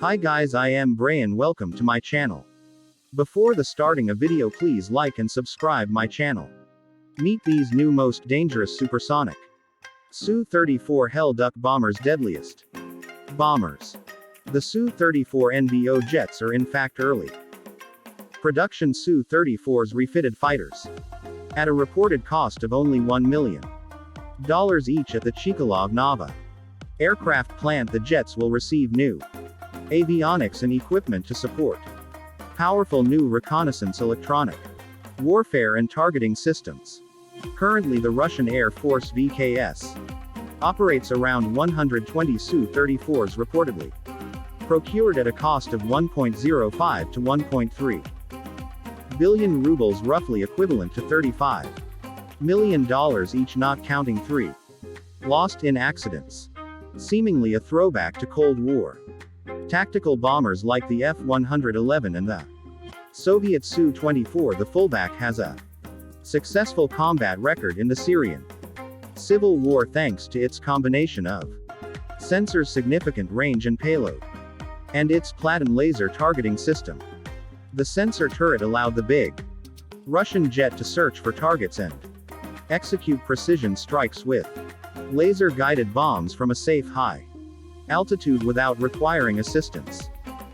Hi guys, I am Brian. Welcome to my channel. Before the starting a video, please like and subscribe my channel. Meet these new most dangerous supersonic Su-34 Hell-Duck bombers. Deadliest bombers. The Su-34 NVO jets are in fact early production Su-34s refitted fighters. At a reported cost of only $1 million each at the Chikalov Nava aircraft plant, the jets will receive new avionics and equipment to support powerful new reconnaissance electronic warfare and targeting systems. Currently the Russian Air Force VKS operates around 120 Su-34s reportedly procured at a cost of 1.05 to 1.3 billion rubles, roughly equivalent to $35 million each, not counting 3 lost in accidents. Seemingly a throwback to Cold War tactical bombers like the F-111 and the Soviet Su-24. The fullback has a successful combat record in the Syrian civil war thanks to its combination of sensors, significant range and payload, and its Platin laser targeting system. The sensor turret allowed the big Russian jet to search for targets and execute precision strikes with laser-guided bombs from a safe high altitude without requiring assistance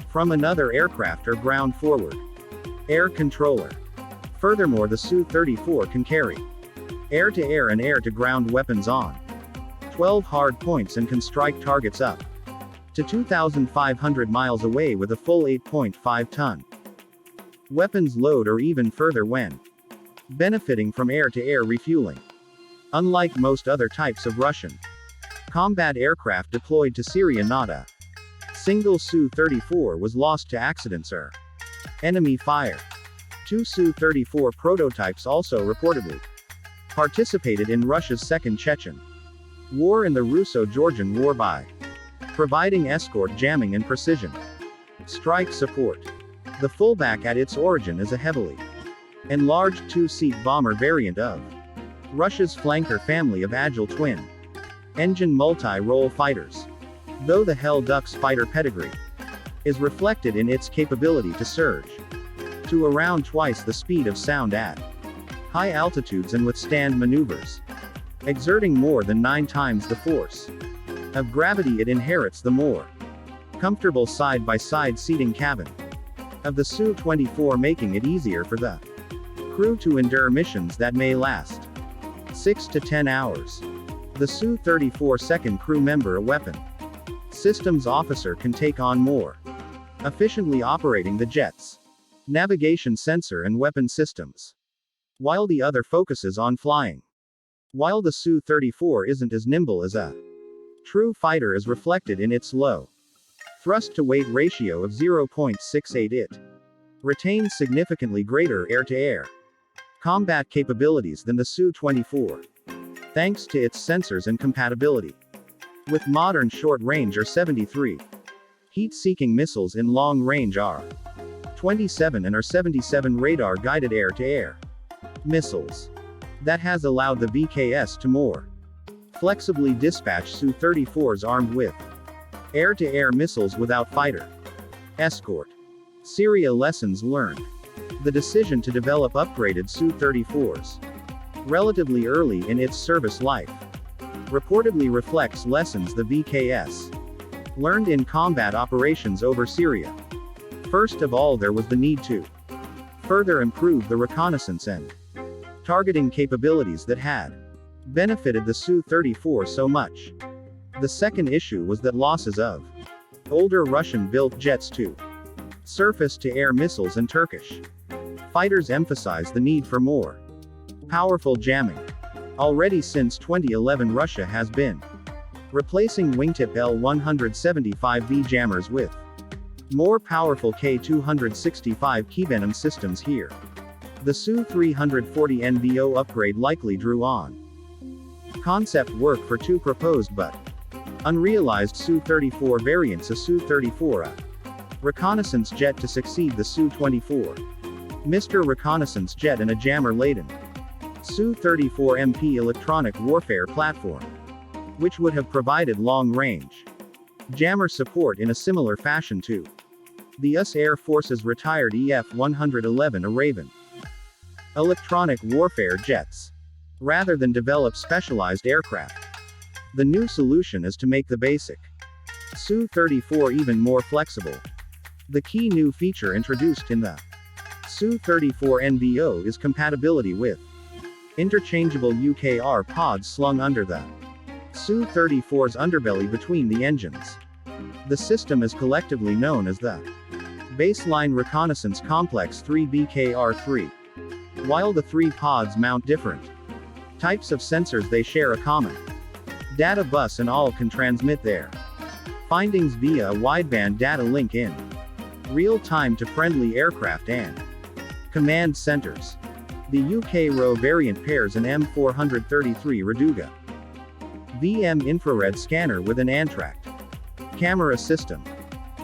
from another aircraft or ground forward air controller. Furthermore, the Su-34 can carry air-to-air and air-to-ground weapons on 12 hard points and can strike targets up to 2,500 miles away with a full 8.5-ton weapons load, or even further when benefiting from air-to-air refueling. Unlike most other types of Russian combat aircraft deployed to Syria, not a single Su-34 was lost to accidents or enemy fire. 2 Su-34 prototypes also reportedly participated in Russia's Second Chechen War and the Russo-Georgian War by providing escort, jamming and precision strike support. The fullback at its origin is a heavily enlarged 2-seat bomber variant of Russia's flanker family of agile twin-engine multi-role fighters. Though the Hell-Duck's fighter pedigree is reflected in its capability to surge to around twice the speed of sound at high altitudes and withstand maneuvers exerting more than 9 times the force of gravity, it inherits the more comfortable side-by-side seating cabin of the Su-24, making it easier for the crew to endure missions that may last 6 to 10 hours. The Su-34 second crew member, a weapon systems officer, can take on more efficiently operating the jet's navigation, sensor and weapon systems, while the other focuses on flying. While the Su-34 isn't as nimble as a true fighter, as reflected in its low thrust-to-weight ratio of 0.68, it retains significantly greater air-to-air combat capabilities than the Su-24, thanks to its sensors and compatibility with modern short-range R-73 heat-seeking missiles in long-range R-27 and R-77 radar-guided air-to-air missiles. That has allowed the VKS to more flexibly dispatch Su-34s armed with air-to-air missiles without fighter escort. Syria lessons learned. The decision to develop upgraded Su-34s relatively early in its service life reportedly reflects lessons the VKS learned in combat operations over Syria. First of all, there was the need to further improve the reconnaissance and targeting capabilities that had benefited the Su-34 so much. The second issue was that losses of older Russian-built jets to surface-to-air missiles and Turkish fighters emphasized the need for more powerful jamming. Already since 2011, Russia has been replacing wingtip L-175V jammers with more powerful K-265 Keyvenom systems here. The Su-340 NVO upgrade likely drew on concept work for 2 proposed but unrealized Su-34 variants, a Su-34, a reconnaissance jet to succeed the Su-24 Mr. Reconnaissance jet, and a jammer-laden Su-34MP electronic warfare platform, which would have provided long-range Jammer support in a similar fashion to the US Air Force's retired EF-111 A Raven. Electronic warfare jets. Rather than develop specialized aircraft, the new solution is to make the basic Su-34 even more flexible. The key new feature introduced in the Su-34 NVO is compatibility with interchangeable UKR pods slung under the Su-34's underbelly between the engines. The system is collectively known as the Baseline Reconnaissance Complex 3BKR3. While the three pods mount different types of sensors, they share a common data bus and all can transmit their findings via a wideband data link in real time to friendly aircraft and command centers. The UK RO variant pairs an M433 Reduga VM infrared scanner with an Antract camera system.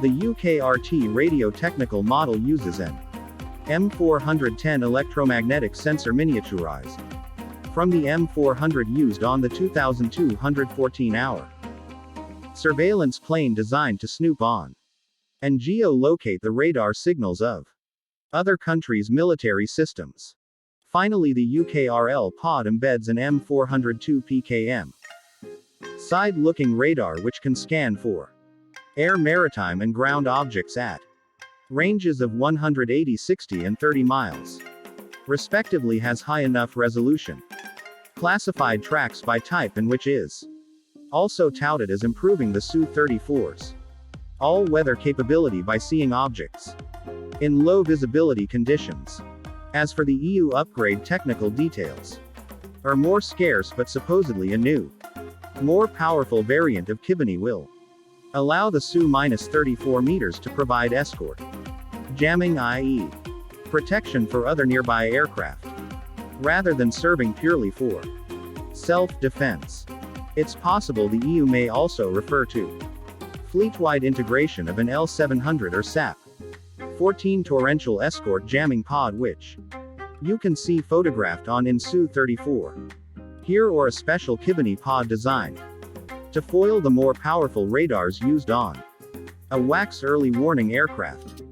The UKRT radio technical model uses an M410 electromagnetic sensor miniaturized from the M400 used on the 2002 114-hour surveillance plane designed to snoop on and geo-locate the radar signals of other countries' military systems. Finally, the UKRL pod embeds an M402 PKM side-looking radar which can scan for air, maritime and ground objects at ranges of 180, 60 and 30 miles. Respectively, has high enough resolution. Classified tracks by type and which is also touted as improving the Su-34's all-weather capability by seeing objects in low visibility conditions. As for the EU upgrade, technical details are more scarce, but supposedly a new, more powerful variant of Kibani will allow the Su-34 meters to provide escort jamming, i.e. protection for other nearby aircraft, rather than serving purely for self-defense. It's possible the EU may also refer to fleet-wide integration of an L700 or SAP-14 torrential escort jamming pod, which you can see photographed on in Su-34 here, or a special Kibani pod designed to foil the more powerful radars used on a WACS early warning aircraft.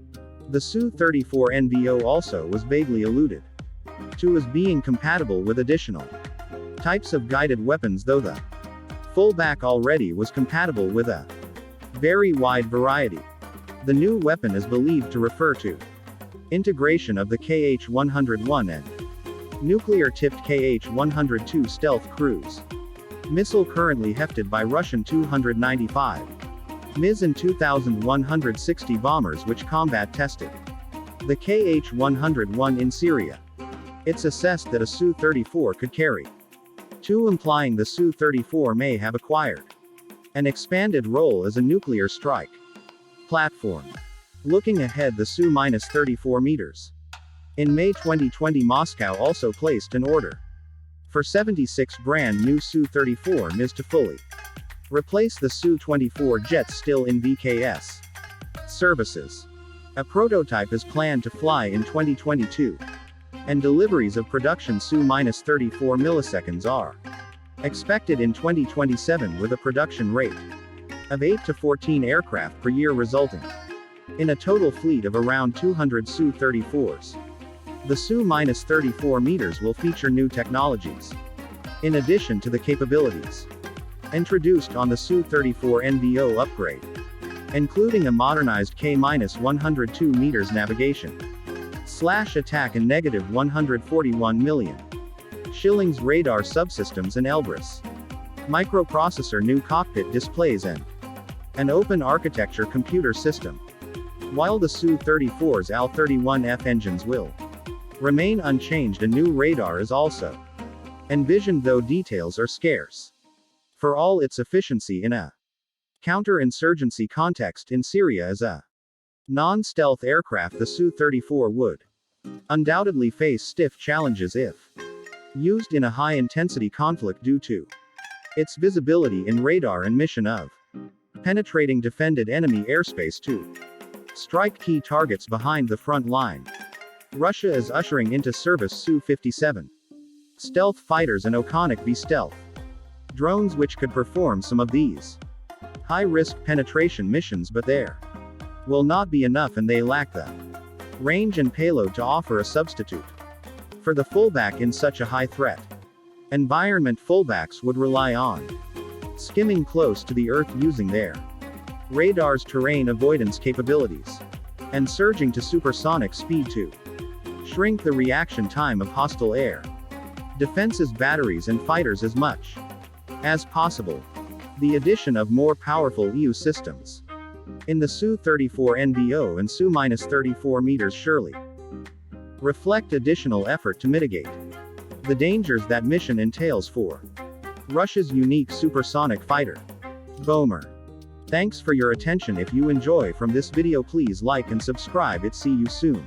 The Su-34 NVO also was vaguely alluded to as being compatible with additional types of guided weapons, though the fullback already was compatible with a very wide variety. The new weapon is believed to refer to integration of the KH-101 and nuclear-tipped KH-102 stealth cruise missile currently hefted by Russian 295 MiS and 2,160 bombers which combat tested the KH-101 in Syria. It's assessed that a Su-34 could carry two, implying the Su-34 may have acquired an expanded role as a nuclear strike platform. Looking ahead, the Su-34 meters. In May 2020, Moscow also placed an order for 76 brand new Su-34 MiS to fully replace the Su-24 jets still in VKS services. A prototype is planned to fly in 2022, and deliveries of production Su-34 milliseconds are expected in 2027, with a production rate of 8 to 14 aircraft per year, resulting in a total fleet of around 200 Su-34s. The Su-34 meters will feature new technologies in addition to the capabilities introduced on the Su-34 NVO upgrade, including a modernized K-102 meters navigation / attack and negative 141 million shillings radar subsystems and Elbrus microprocessor, new cockpit displays and an open architecture computer system. While the Su-34's AL-31F engines will remain unchanged, a new radar is also envisioned, though details are scarce. For all its efficiency in a counter-insurgency context in Syria as a non-stealth aircraft, the Su-34 would undoubtedly face stiff challenges if used in a high-intensity conflict due to its visibility in radar and mission of penetrating defended enemy airspace to strike key targets behind the front line. Russia is ushering into service Su-57 stealth fighters and Oconic V stealth drones, which could perform some of these High-risk penetration missions, but there will not be enough, and they lack the range and payload to offer a substitute for the fullback in such a high threat environment. Fullbacks would rely on skimming close to the Earth using their radar's terrain avoidance capabilities and surging to supersonic speed to shrink the reaction time of hostile air defenses, batteries and fighters as much as possible. The addition of more powerful EU systems in the Su-34 NBO and Su-34 meters surely reflect additional effort to mitigate the dangers that mission entails for Russia's unique supersonic fighter bomber. Thanks for your attention. If you enjoy from this video, please like and subscribe it. See you soon.